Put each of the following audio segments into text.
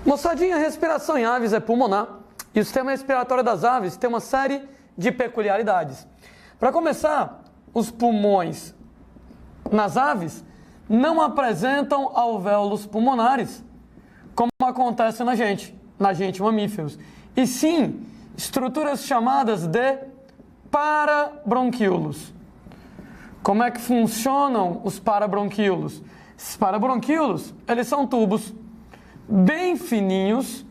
Moçadinha, a respiração em aves é pulmonar e o sistema respiratório das aves tem uma série de peculiaridades. Para começar, os pulmões nas aves não apresentam alvéolos pulmonares, como acontece na gente mamíferos, e sim estruturas chamadas de parabronquíolos. Como é que funcionam os parabronquíolos? Esses parabronquíolos, eles são tubos bem fininhos,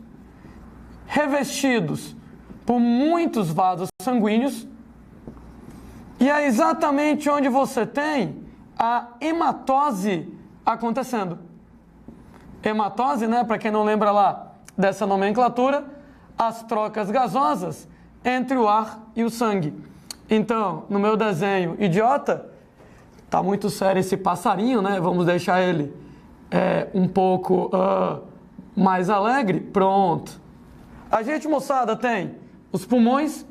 revestidos por muitos vasos sanguíneos, e é exatamente onde você tem a hematose acontecendo. Hematose, né, para quem não lembra lá dessa nomenclatura, as trocas gasosas entre o ar e o sangue. Então, no meu desenho idiota, tá muito sério esse passarinho, né? Vamos deixar ele um pouco mais alegre. Pronto. A gente, moçada, tem os pulmões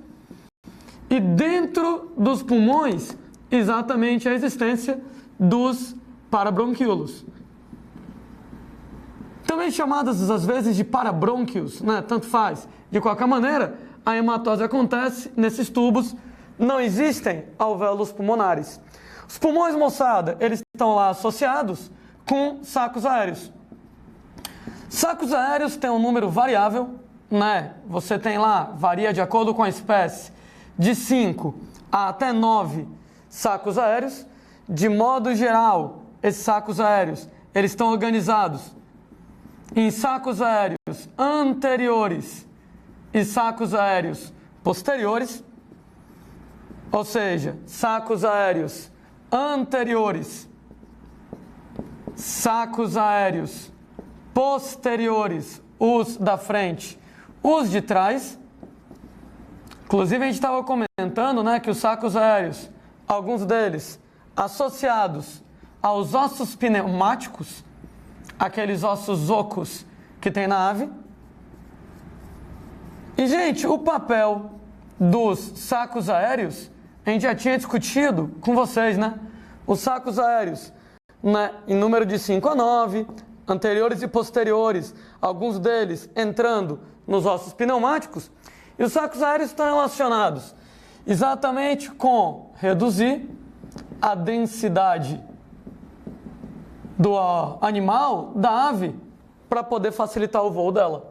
e dentro dos pulmões, exatamente a existência dos parabronquíolos. Também chamadas às vezes de parabrônquios, né? Tanto faz. De qualquer maneira, a hematose acontece nesses tubos, não existem alvéolos pulmonares. Os pulmões, moçada, eles estão lá associados com sacos aéreos. Sacos aéreos têm um número variável, né? Você tem lá, varia de acordo com a espécie, de 5 a até 9 sacos aéreos. De modo geral, esses sacos aéreos, eles estão organizados em sacos aéreos anteriores e sacos aéreos posteriores, ou seja, sacos aéreos anteriores, sacos aéreos posteriores, os da frente, os de trás. Inclusive a gente estava comentando, né, que os sacos aéreos, alguns deles associados aos ossos pneumáticos, aqueles ossos ocos que tem na ave. E, gente, o papel dos sacos aéreos, a gente já tinha discutido com vocês, né? Os sacos aéreos, né, em número de 5 a 9, anteriores e posteriores, alguns deles entrando nos ossos pneumáticos. E os sacos aéreos estão relacionados exatamente com reduzir a densidade do animal, da ave, para poder facilitar o voo dela.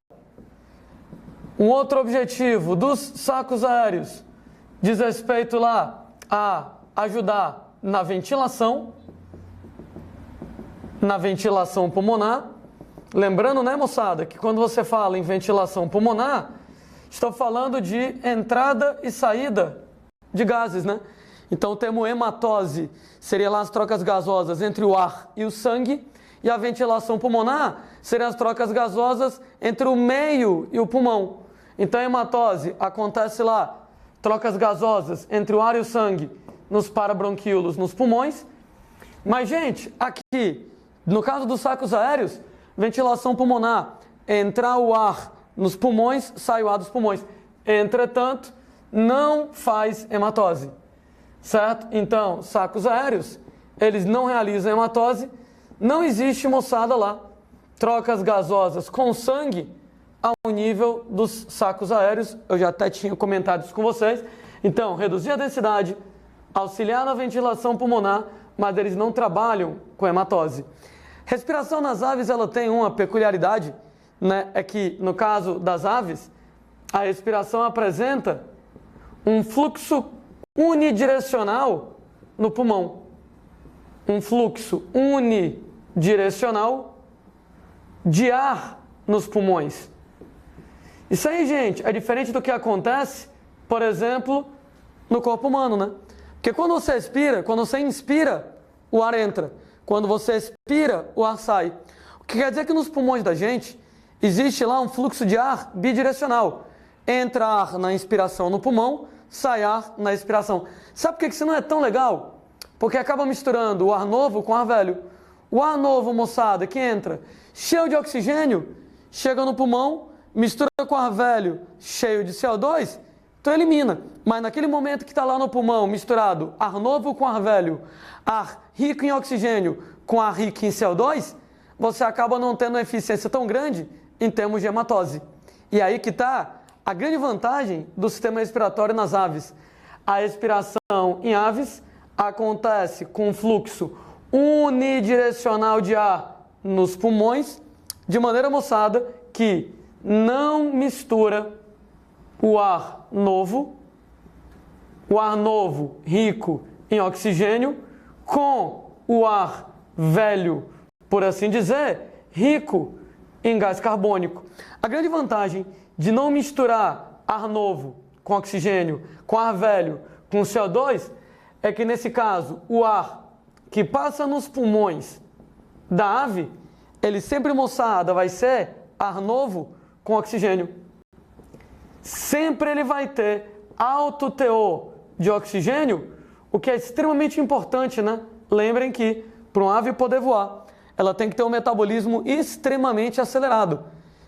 Um outro objetivo dos sacos aéreos diz respeito lá a ajudar na ventilação pulmonar. Lembrando, né, moçada, que quando você fala em ventilação pulmonar, estou falando de entrada e saída de gases, né? Então o termo hematose seria lá as trocas gasosas entre o ar e o sangue, e a ventilação pulmonar seriam as trocas gasosas entre o meio e o pulmão. Então a hematose acontece lá, trocas gasosas entre o ar e o sangue nos parabronquíolos, nos pulmões. Mas, gente, aqui, no caso dos sacos aéreos, ventilação pulmonar, entrar o ar nos pulmões, sai o ar dos pulmões. Entretanto, não faz hematose. Certo? Então, sacos aéreos, eles não realizam hematose, não existe, moçada, lá trocas gasosas com sangue ao nível dos sacos aéreos. Eu já até tinha comentado isso com vocês. Então, reduzir a densidade, auxiliar na ventilação pulmonar, mas eles não trabalham com hematose. Respiração nas aves, ela tem uma peculiaridade, né? É que, no caso das aves, a respiração apresenta um fluxo unidirecional no pulmão. Um fluxo unidirecional de ar nos pulmões. Isso aí, gente, é diferente do que acontece, por exemplo, no corpo humano, né? Porque quando você expira, quando você inspira, o ar entra. Quando você expira, o ar sai. O que quer dizer que nos pulmões da gente existe lá um fluxo de ar bidirecional. Entra ar na inspiração no pulmão, sai ar na expiração. Sabe por que isso não é tão legal? Porque acaba misturando o ar novo com o ar velho. O ar novo, moçada, que entra cheio de oxigênio, chega no pulmão, mistura com o ar velho cheio de CO2, então elimina. Mas naquele momento que está lá no pulmão misturado ar novo com ar velho, ar rico em oxigênio com ar rico em CO2, você acaba não tendo uma eficiência tão grande em termos de hematose. E aí que está a grande vantagem do sistema respiratório nas aves. A respiração em aves acontece com fluxo unidirecional de ar nos pulmões, de maneira, moçada, que não mistura o ar novo rico em oxigênio, com o ar velho, por assim dizer, rico em gás carbônico. A grande vantagem de não misturar ar novo com oxigênio, com ar velho, com CO2, é que nesse caso, o ar que passa nos pulmões da ave, ele sempre, moçada, vai ser ar novo com oxigênio. Sempre ele vai ter alto teor de oxigênio, o que é extremamente importante, né? Lembrem que, para uma ave poder voar, ela tem que ter um metabolismo extremamente acelerado.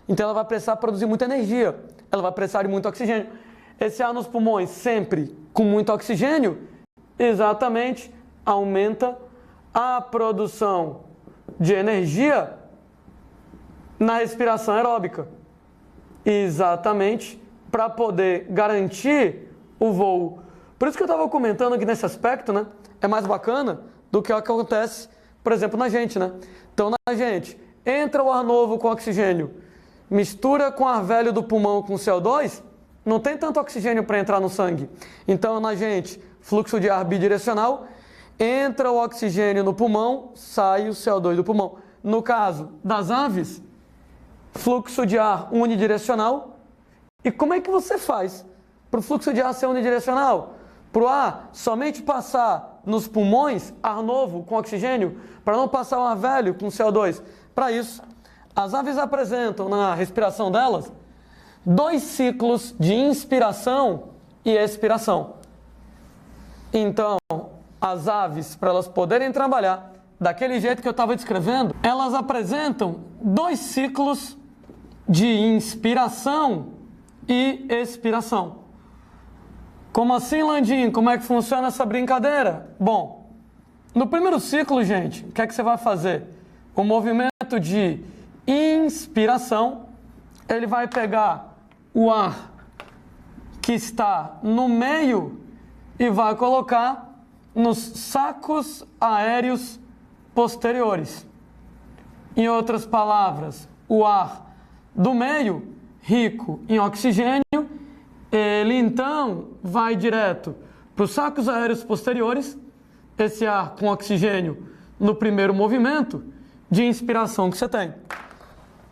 Então ela vai precisar produzir muita energia, ela vai precisar de muito oxigênio. Esse ar nos pulmões, sempre com muito oxigênio, exatamente aumenta a produção de energia na respiração aeróbica. Exatamente para poder garantir o voo. Por isso que eu estava comentando que nesse aspecto, né, é mais bacana do que o que acontece, por exemplo, na gente, né? Então, na gente, entra o ar novo com oxigênio, mistura com ar velho do pulmão com CO2, não tem tanto oxigênio para entrar no sangue. Então, na gente, fluxo de ar bidirecional, entra o oxigênio no pulmão, sai o CO2 do pulmão. No caso das aves, fluxo de ar unidirecional. E como é que você faz para o fluxo de ar ser unidirecional? Para o ar somente passar nos pulmões, ar novo com oxigênio, para não passar o ar velho com CO2. Para isso, as aves apresentam na respiração delas 2 ciclos de inspiração e expiração. Então, as aves, para elas poderem trabalhar daquele jeito que eu estava descrevendo, elas apresentam 2 ciclos de inspiração e expiração. Como assim, Landim? Como é que funciona essa brincadeira? Bom, no primeiro ciclo, gente, o que é que você vai fazer? O movimento de inspiração, ele vai pegar o ar que está no meio e vai colocar nos sacos aéreos posteriores. Em outras palavras, o ar do meio, rico em oxigênio, ele então vai direto para os sacos aéreos posteriores, esse ar com oxigênio no primeiro movimento de inspiração que você tem.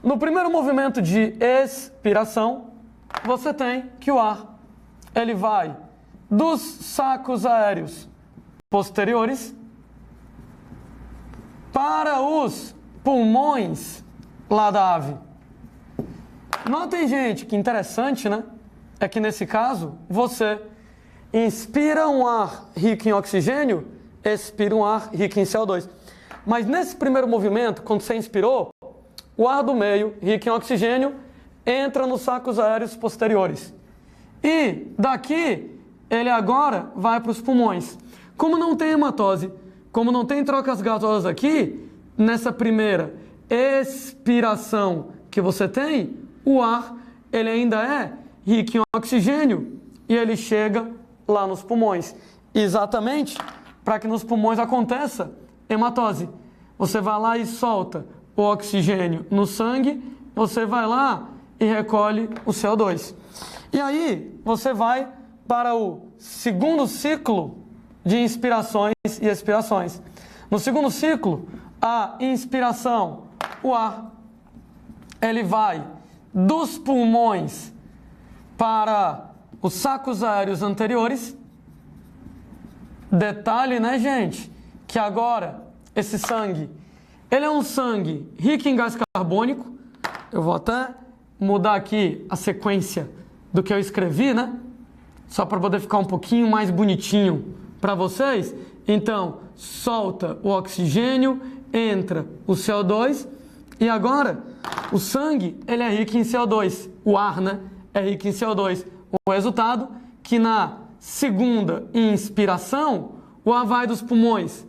No primeiro movimento de expiração, você tem que o ar, ele vai dos sacos aéreos posteriores para os pulmões lá da ave. Notem, gente, que interessante, né? É que nesse caso, você inspira um ar rico em oxigênio, expira um ar rico em CO2. Mas nesse primeiro movimento, quando você inspirou, o ar do meio, rico em oxigênio, entra nos sacos aéreos posteriores. E daqui, ele agora vai para os pulmões. Como não tem hematose, como não tem trocas gasosas aqui, nessa primeira expiração que você tem, o ar, ele ainda é rico em oxigênio e ele chega lá nos pulmões. Exatamente para que nos pulmões aconteça hematose. Você vai lá e solta o oxigênio no sangue, você vai lá e recolhe o CO2. E aí você vai para o segundo ciclo de inspirações e expirações. No segundo ciclo, a inspiração, o ar, ele vai dos pulmões para os sacos aéreos anteriores. Detalhe, né, gente? Que agora esse sangue, ele é um sangue rico em gás carbônico. Eu vou até mudar aqui a sequência do que eu escrevi, né? Só para poder ficar um pouquinho mais bonitinho para vocês. Então, solta o oxigênio, entra o CO2 e agora o sangue, ele é rico em CO2. O ar, né? É rico em CO2. O resultado que na segunda inspiração, o ar vai dos pulmões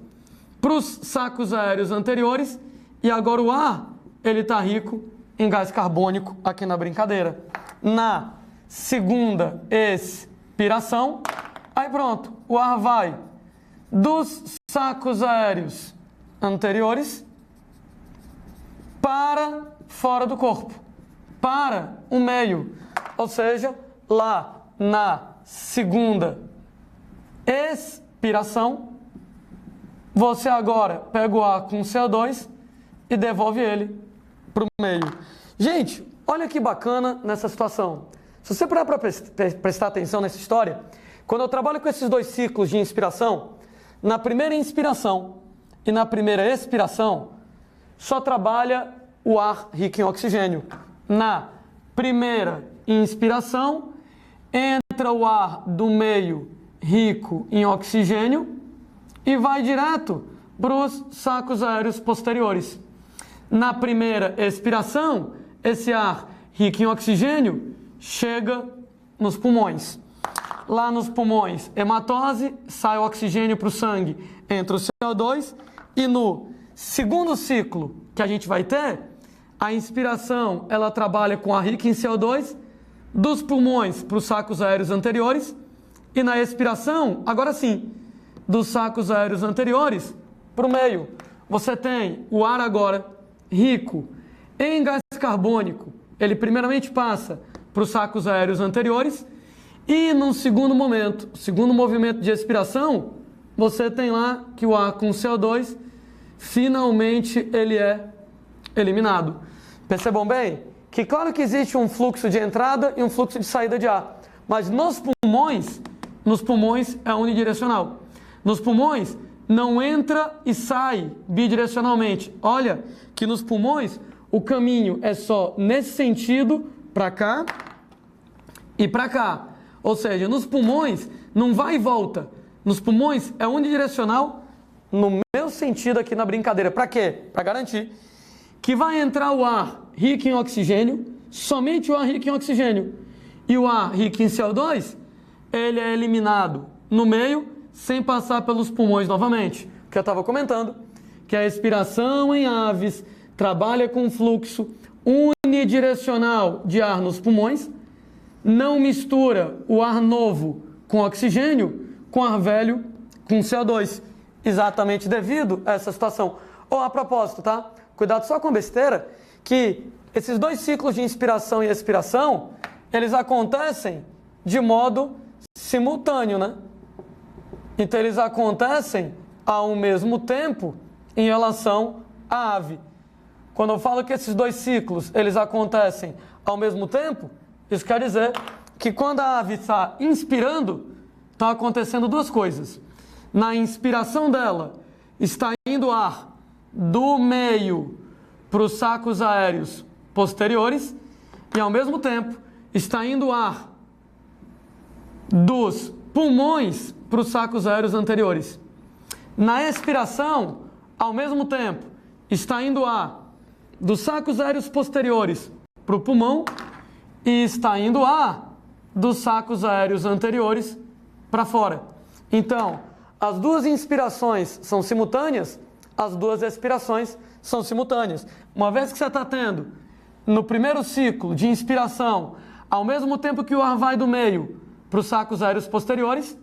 para os sacos aéreos anteriores e agora o ar, ele está rico em gás carbônico aqui na brincadeira. Na segunda expiração, aí pronto, o ar vai dos sacos aéreos anteriores para fora do corpo, para o meio, ou seja, lá na segunda expiração, você agora pega o ar com CO2 e devolve ele para o meio. Gente, olha que bacana nessa situação. Se você parar para prestar atenção nessa história, quando eu trabalho com esses dois ciclos de inspiração, na primeira inspiração e na primeira expiração, só trabalha o ar rico em oxigênio. Na primeira inspiração, entra o ar do meio rico em oxigênio e vai direto para os sacos aéreos posteriores. Na primeira expiração, esse ar rico em oxigênio chega nos pulmões. Lá nos pulmões, hematose, sai o oxigênio para o sangue, entra o CO2 e no segundo ciclo que a gente vai ter, a inspiração ela trabalha com ar rico em CO2 dos pulmões para os sacos aéreos anteriores e na expiração, agora sim, dos sacos aéreos anteriores para o meio. Você tem o ar agora rico em gás carbônico, ele primeiramente passa para os sacos aéreos anteriores e num segundo momento, segundo movimento de expiração, você tem lá que o ar com CO2 finalmente ele é eliminado. Percebam bem que claro que existe um fluxo de entrada e um fluxo de saída de ar, mas nos pulmões é unidirecional. Nos pulmões não entra e sai bidirecionalmente. Olha que nos pulmões o caminho é só nesse sentido, para cá e para cá. Ou seja, nos pulmões não vai e volta. Nos pulmões é unidirecional no meu sentido aqui na brincadeira. Para quê? Para garantir que vai entrar o ar rico em oxigênio, somente o ar rico em oxigênio. E o ar rico em CO2, ele é eliminado no meio, sem passar pelos pulmões novamente. O que eu estava comentando, que a expiração em aves trabalha com fluxo unidirecional de ar nos pulmões, não mistura o ar novo com oxigênio, com ar velho com CO2, exatamente devido a essa situação. Ou a propósito, tá? Cuidado só com besteira, que esses dois ciclos de inspiração e expiração, eles acontecem de modo simultâneo, né? Então eles acontecem ao mesmo tempo em relação à ave. Quando eu falo que esses dois ciclos, eles acontecem ao mesmo tempo, isso quer dizer que quando a ave está inspirando, estão acontecendo duas coisas. Na inspiração dela, está indo ar do meio para os sacos aéreos posteriores e, ao mesmo tempo, está indo ar dos pulmões para os sacos aéreos anteriores. Na expiração, ao mesmo tempo, está indo ar dos sacos aéreos posteriores para o pulmão e está indo ar dos sacos aéreos anteriores para fora. Então, as duas inspirações são simultâneas, as duas expirações são simultâneas. Uma vez que você está tendo, no primeiro ciclo de inspiração, ao mesmo tempo que o ar vai do meio para os sacos aéreos posteriores,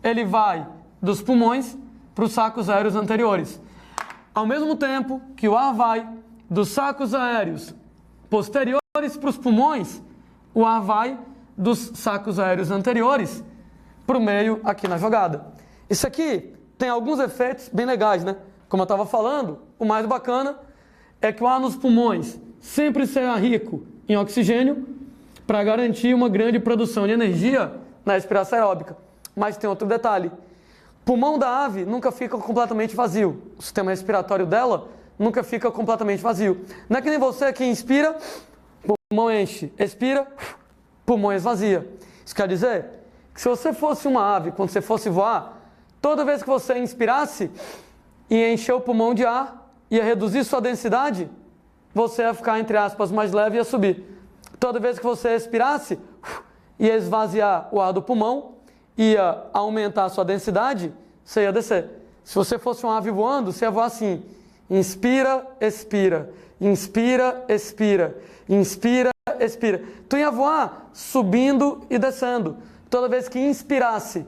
ele vai dos pulmões para os sacos aéreos anteriores. Ao mesmo tempo que o ar vai dos sacos aéreos posteriores para os pulmões, o ar vai dos sacos aéreos anteriores para o meio aqui na jogada. Isso aqui tem alguns efeitos bem legais, né? Como eu estava falando, o mais bacana é que o ar nos pulmões sempre será rico em oxigênio para garantir uma grande produção de energia na respiração aeróbica. Mas tem outro detalhe. O pulmão da ave nunca fica completamente vazio. O sistema respiratório dela nunca fica completamente vazio. Não é que nem você que inspira, pulmão enche, expira, pulmão esvazia. Isso quer dizer que se você fosse uma ave, quando você fosse voar, toda vez que você inspirasse e encher o pulmão de ar, ia reduzir sua densidade, você ia ficar, entre aspas, mais leve e ia subir. Toda vez que você expirasse, ia esvaziar o ar do pulmão, ia aumentar a sua densidade, você ia descer. Se você fosse uma ave voando, você ia voar assim. inspira, expira, inspira, expira, inspira, expira. Tu ia voar subindo e descendo. Toda vez que inspirasse,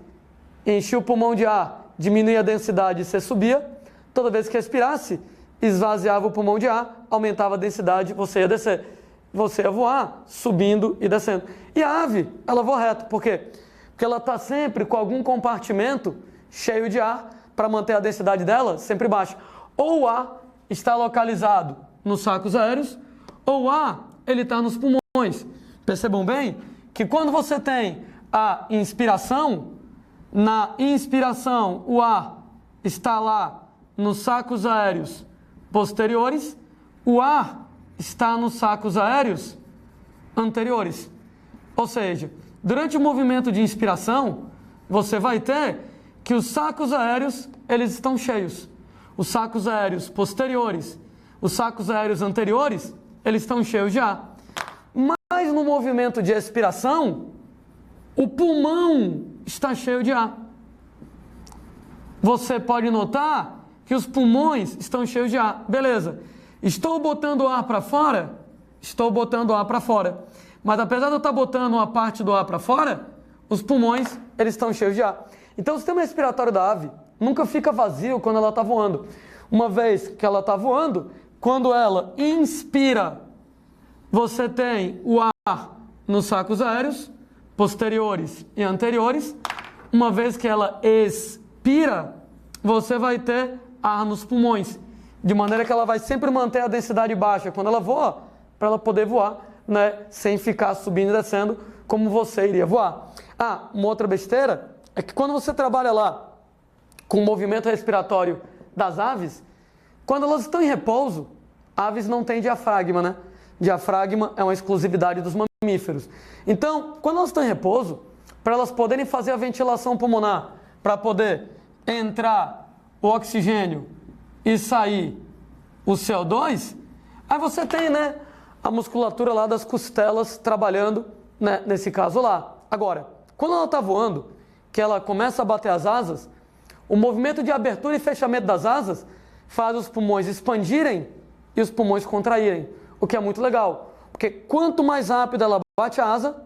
enchia o pulmão de ar, diminuía a densidade e você subia. Toda vez que expirasse, esvaziava o pulmão de ar, aumentava a densidade, você ia descer. Você ia voar subindo e descendo. E a ave, ela voa reto. Por quê? Porque ela está sempre com algum compartimento cheio de ar para manter a densidade dela sempre baixa. Ou o ar está localizado nos sacos aéreos, ou o ar ele está nos pulmões. Percebam bem que quando você tem a inspiração, na inspiração o ar está lá nos sacos aéreos posteriores, o ar está nos sacos aéreos anteriores. Ou seja, durante o movimento de inspiração, você vai ter que os sacos aéreos, eles estão cheios. Os sacos aéreos posteriores, os sacos aéreos anteriores, eles estão cheios de ar. Mas no movimento de expiração, o pulmão está cheio de ar. Você pode notar que os pulmões estão cheios de ar. Beleza. Estou botando ar para fora? Estou botando ar para fora. Mas apesar de eu estar botando uma parte do ar para fora, os pulmões, eles estão cheios de ar. Então o sistema respiratório da ave nunca fica vazio quando ela está voando. Uma vez que ela está voando, quando ela inspira, você tem o ar nos sacos aéreos, posteriores e anteriores. Uma vez que ela expira, você vai ter ar nos pulmões. De maneira que ela vai sempre manter a densidade baixa quando ela voa, para ela poder voar, né, sem ficar subindo e descendo como você iria voar. Ah, uma outra besteira é que quando você trabalha lá com o movimento respiratório das aves, quando elas estão em repouso, aves não têm diafragma, né? Diafragma é uma exclusividade dos mamíferos. Então, quando elas estão em repouso, para elas poderem fazer a ventilação pulmonar, para poder entrar o oxigênio e sair o CO2, aí você tem, né, a musculatura lá das costelas trabalhando, né, nesse caso lá. Agora, quando ela está voando, que ela começa a bater as asas, o movimento de abertura e fechamento das asas faz os pulmões expandirem e os pulmões contraírem, o que é muito legal, porque quanto mais rápido ela bate a asa,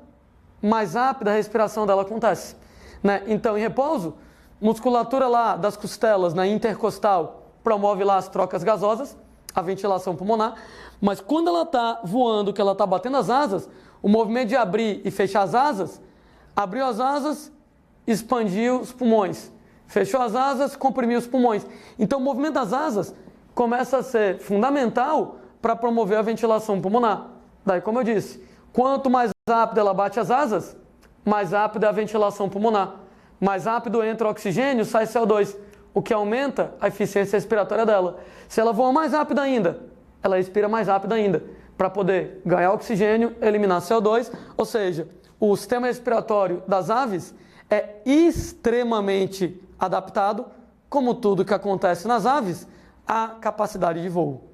mais rápida a respiração dela acontece, né? Então, em repouso, musculatura lá das costelas, na intercostal, promove lá as trocas gasosas, a ventilação pulmonar, mas quando ela está voando, que ela está batendo as asas, o movimento de abrir e fechar as asas, abriu as asas, expandiu os pulmões, fechou as asas, comprimiu os pulmões. Então o movimento das asas começa a ser fundamental para promover a ventilação pulmonar. Daí, como eu disse, quanto mais rápido ela bate as asas, mais rápida é a ventilação pulmonar. Mais rápido entra o oxigênio, sai CO2, o que aumenta a eficiência respiratória dela. Se ela voa mais rápido ainda, ela expira mais rápido ainda, para poder ganhar oxigênio, eliminar CO2, ou seja, o sistema respiratório das aves é extremamente adaptado, como tudo que acontece nas aves, à capacidade de voo.